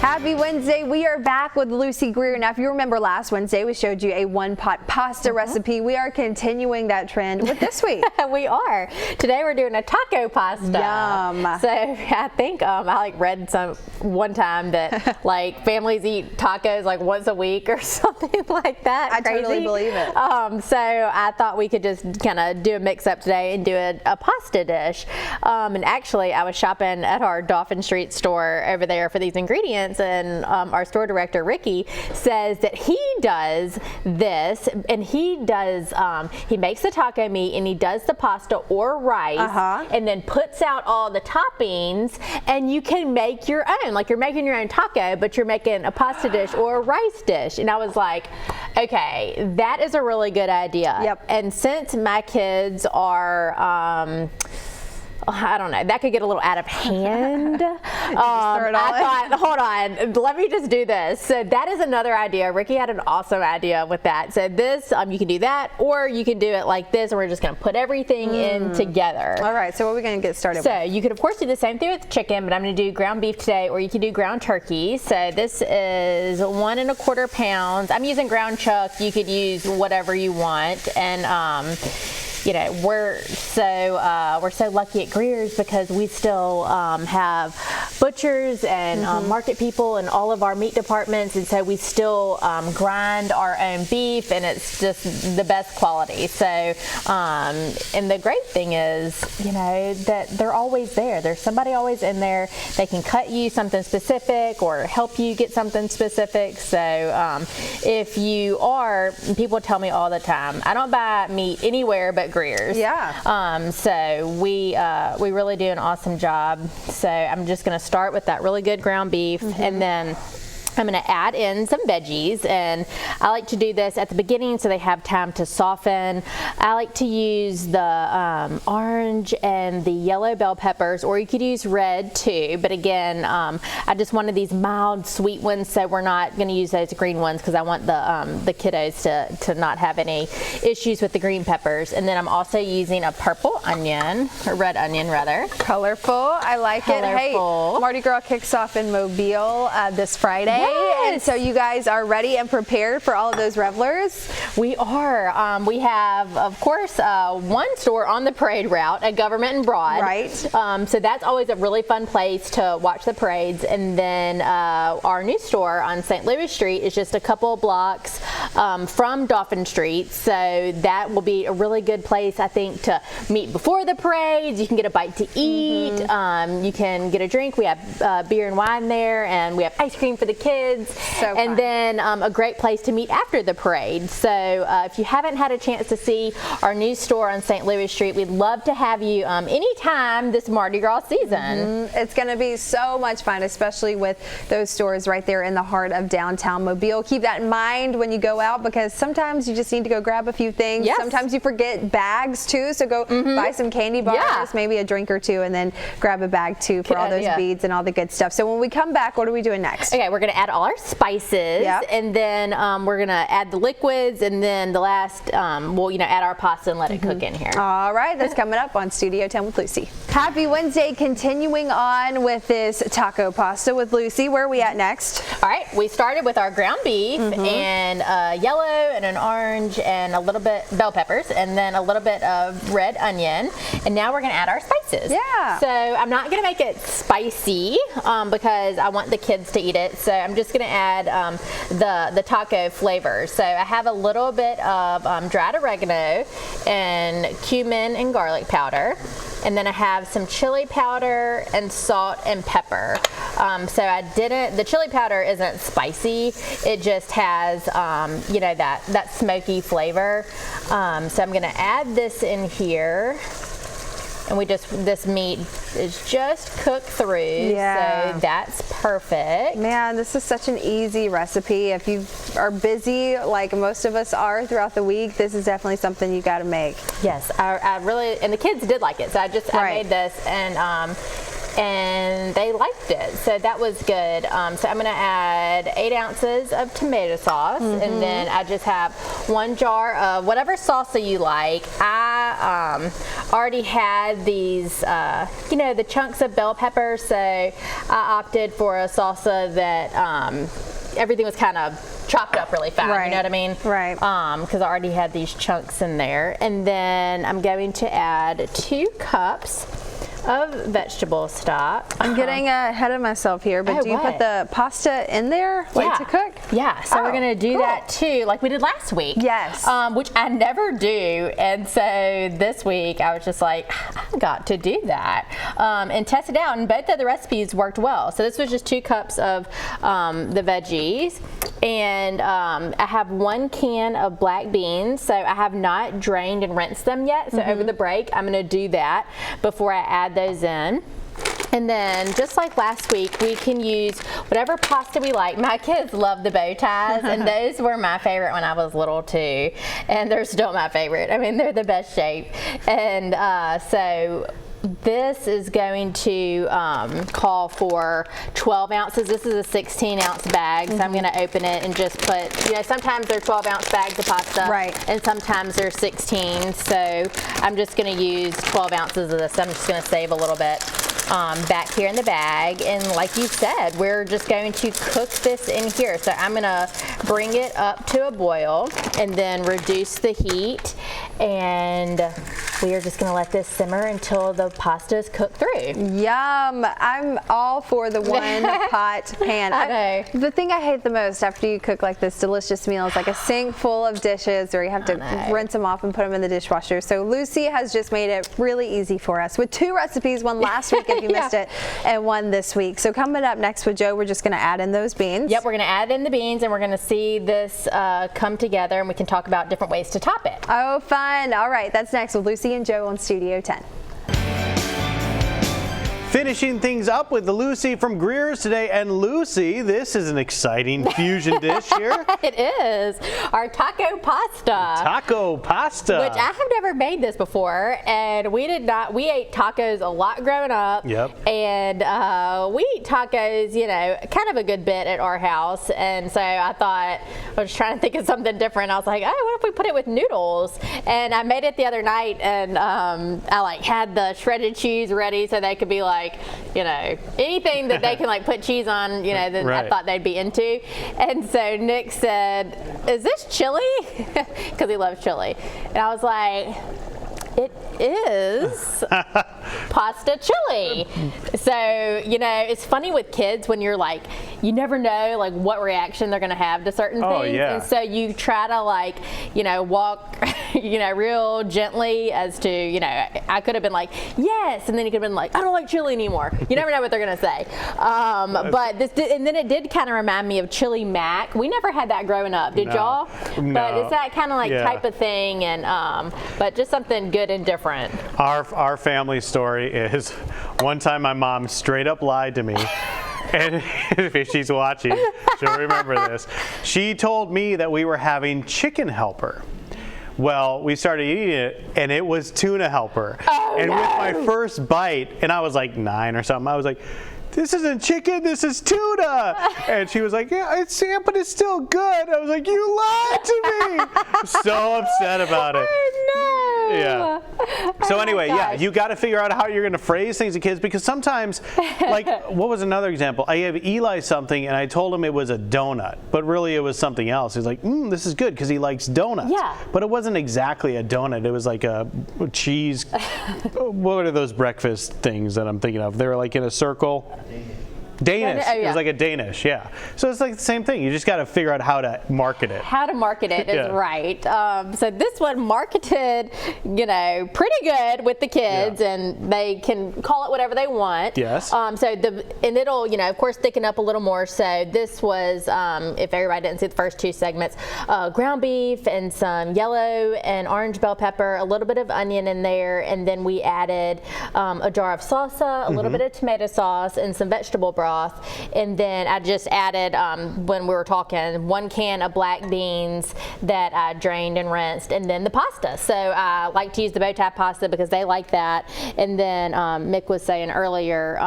Happy Wednesday. We are back with Lucy Greer. Now, if you remember last Wednesday, we showed you a one-pot pasta recipe. We are continuing that trend with this week. We are. Today we're doing a taco pasta. Yum. So I think I read one time that families eat tacos once a week or something like that. I Crazy. totally believe it. So I thought we could just kind of do a mix-up today and do a pasta dish. And actually, I was shopping at our Dauphin Street store over there for these ingredients, and our store director Ricky says that he does this, and he makes the taco meat and he does the pasta or rice, and then puts out all the toppings, and you can make your own. You're making your own taco, but you're making a pasta dish or a rice dish. And I was like, okay, that is a really good idea. Yep. And since my kids are I don't know, that could get a little out of hand. I thought, hold on, let me just do this. So that is another idea. Ricky had an awesome idea with that. So this, you can do that, or you can do it like this, and we're just going to put everything in together. All right, so what are we going to get started with? So you could, of course, do the same thing with chicken, but I'm going to do ground beef today, or you can do ground turkey. So this is 1 1/4 pounds. I'm using ground chuck. You could use whatever you want. And we're so lucky at Greer's because we still have butchers and market people in all of our meat departments, and so we still grind our own beef, and it's just the best quality. So and the great thing is, that they're always there. There's somebody always in there. They can cut you something specific or help you get something specific. So if you are, people tell me all the time, I don't buy meat anywhere but Greer's. Yeah. So we really do an awesome job. So I'm just going to start with that really good ground beef, and then I'm going to add in some veggies, and I like to do this at the beginning so they have time to soften. I like to use the orange and the yellow bell peppers, or you could use red too, but again, I just wanted these mild sweet ones, so we're not going to use those green ones because I want the kiddos to not have any issues with the green peppers. And then I'm also using a purple onion, or red onion rather. Colorful. I like it. Hey, Mardi Gras kicks off in Mobile this Friday. Yes. And so you guys are ready and prepared for all of those revelers? We are. We have, of course, one store on the parade route at Government and Broad. Right. So that's always a really fun place to watch the parades. And then our new store on St. Louis Street is just a couple blocks from Dauphin Street. So that will be a really good place, I think, to meet before the parades. You can get a bite to eat. You can get a drink. We have beer and wine there, and we have ice cream for the kids. And then a great place to meet after the parade. So if you haven't had a chance to see our new store on St. Louis Street, we'd love to have you anytime this Mardi Gras season. It's going to be so much fun, especially with those stores right there in the heart of downtown Mobile. Keep that in mind when you go out, because sometimes you just need to go grab a few things. Yes. Sometimes you forget bags too, so go buy some candy bars, maybe a drink or two, and then grab a bag too for all those beads and all the good stuff. So when we come back, what are we doing next? Okay, we're going to add all our spices, and then we're going to add the liquids, and then the last, we'll add our pasta and let it cook in here. All right, that's coming up on Studio 10 with Lucy. Happy Wednesday, continuing on with this taco pasta with Lucy. Where are we at next? All right, we started with our ground beef and yellow and an orange and a little bit bell peppers, and then a little bit of red onion, and now we're going to add our spices. Yeah. So I'm not going to make it spicy because I want the kids to eat it. So I'm just going to add the taco flavor. So I have a little bit of dried oregano and cumin and garlic powder. And then I have some chili powder and salt and pepper. So the chili powder isn't spicy. It just has, that smoky flavor. So I'm going to add this in here. And this meat is just cooked through, so that's perfect. Man, this is such an easy recipe. If you are busy, like most of us are throughout the week, this is definitely something you got to make. Yes, I really, and the kids did like it, so I made this, and and they liked it, so that was good. So I'm going to add 8 ounces of tomato sauce, and then I just have 1 jar of whatever salsa you like. I already had these, the chunks of bell pepper, so I opted for a salsa that everything was kind of chopped up really fine, right. You know what I mean? Right. Because I already had these chunks in there. And then I'm going to add 2 cups of vegetable stock. I'm getting ahead of myself here, but do you put the pasta in there to cook? Yeah, so we're going to do that too, like we did last week. Yes. Which I never do. And so this week I was just like, I've got to do that. And test it out, and both of the recipes worked well. So this was just 2 cups of the veggies. And I have 1 can of black beans, so I have not drained and rinsed them yet. So over the break, I'm going to do that before I add those in. And then, just like last week, we can use whatever pasta we like. My kids love the bow ties, and those were my favorite when I was little too. And they're still my favorite. I mean, they're the best shape. And so this is going to call for 12 ounces. This is a 16-ounce bag, so I'm going to open it and just put, sometimes they're 12-ounce bags of pasta, right, and sometimes they're 16. So I'm just going to use 12 ounces of this. I'm just going to save a little bit back here in the bag. And like you said, we're just going to cook this in here. So I'm going to bring it up to a boil and then reduce the heat. And we are just going to let this simmer until the pasta is cooked through. Yum. I'm all for the 1 pot pan. I know. The thing I hate the most after you cook like this delicious meal is like a sink full of dishes where you have to rinse them off and put them in the dishwasher. So Lucy has just made it really easy for us with 2 recipes, one last week if you missed it, and one this week. So coming up next with Joe, we're just going to add in those beans. Yep, we're going to add in the beans, and we're going to see this come together, and we can talk about different ways to top it. Oh, fun. All right, that's next with Lucy and Joe on Studio 10. Finishing things up with Lucy from Greer's today. And Lucy, this is an exciting fusion dish here. It is. Our taco pasta. Taco pasta. Which I have never made this before, and we ate tacos a lot growing up. Yep. And we eat tacos, kind of a good bit at our house. And so I thought, I was trying to think of something different. I was like, oh, what if we put it with noodles? And I made it the other night, and I had the shredded cheese ready so they could be like, anything that they can put cheese on, that right. I thought they'd be into. And so Nick said, is this chili? Because he loves chili. And I was like, it is pasta chili. So, it's funny with kids when you're you never know what reaction they're going to have to certain things. Oh, yeah. And so you try to walk, real gently as to, I could have been like, yes. And then he could have been like, I don't like chili anymore. You never know what they're going to say. But and then it did kind of remind me of chili mac. We never had that growing up. Did y'all? No. But it's that kind of type Yeah. of thing. And, but just something good and different. Our family story is one time my mom straight up lied to me. And if she's watching, she'll remember this. She told me that we were having chicken helper. Well, we started eating it, and it was tuna helper. Oh, and no. with my first bite, and I was like 9 or something, I was like, this isn't chicken, this is tuna. And she was like, yeah, but it's still good. I was like, you lied to me. So upset about it. Oh, no. Yeah. So anyway, you got to figure out how you're going to phrase things to kids, because sometimes, what was another example? I gave Eli something, and I told him it was a donut, but really it was something else. He's like, this is good because he likes donuts. Yeah. But it wasn't exactly a donut. It was like a cheese. What are those breakfast things that I'm thinking of? They were in a circle. Danish. Oh, yeah. It was like a Danish, yeah. So it's the same thing. You just got to figure out how to market it. How to market it is Yeah. right. So this one marketed, pretty good with the kids, and they can call it whatever they want. Yes. And it'll, of course, thicken up a little more. So this was, if everybody didn't see the first 2 segments, ground beef and some yellow and orange bell pepper, a little bit of onion in there, and then we added a jar of salsa, a little bit of tomato sauce, and some vegetable broth. broth. And then I just added, when we were talking, 1 can of black beans that I drained and rinsed, and then the pasta. So I like to use the bow tie pasta because they like that. And then Mick was saying earlier,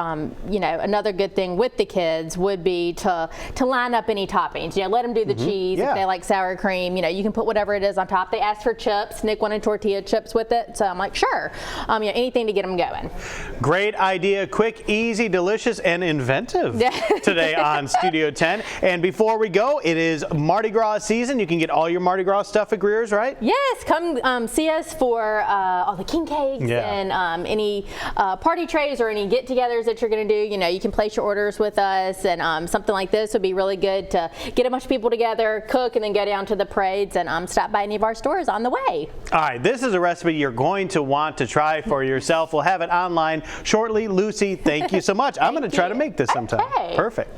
you know, another good thing with the kids would be to line up any toppings. You know, let them do the cheese. Yeah. If they like sour cream, you know, you can put whatever it is on top. They asked for chips. Nick wanted tortilla chips with it, so I'm like, sure. You know, anything to get them going. Great idea. Quick, easy, delicious, and inventive today on Studio 10. And before we go, it is Mardi Gras season. You can get all your Mardi Gras stuff at Greer's, right? Yes, come see us for all the king cakes and any party trays or any get-togethers that you're going to do. You know, you can place your orders with us, and something like this would be really good to get a bunch of people together, cook, and then go down to the parades and stop by any of our stores on the way. All right, this is a recipe you're going to want to try for yourself. We'll have it online shortly. Lucy, thank you so much. I'm going to try to make this sometime. Okay. Perfect.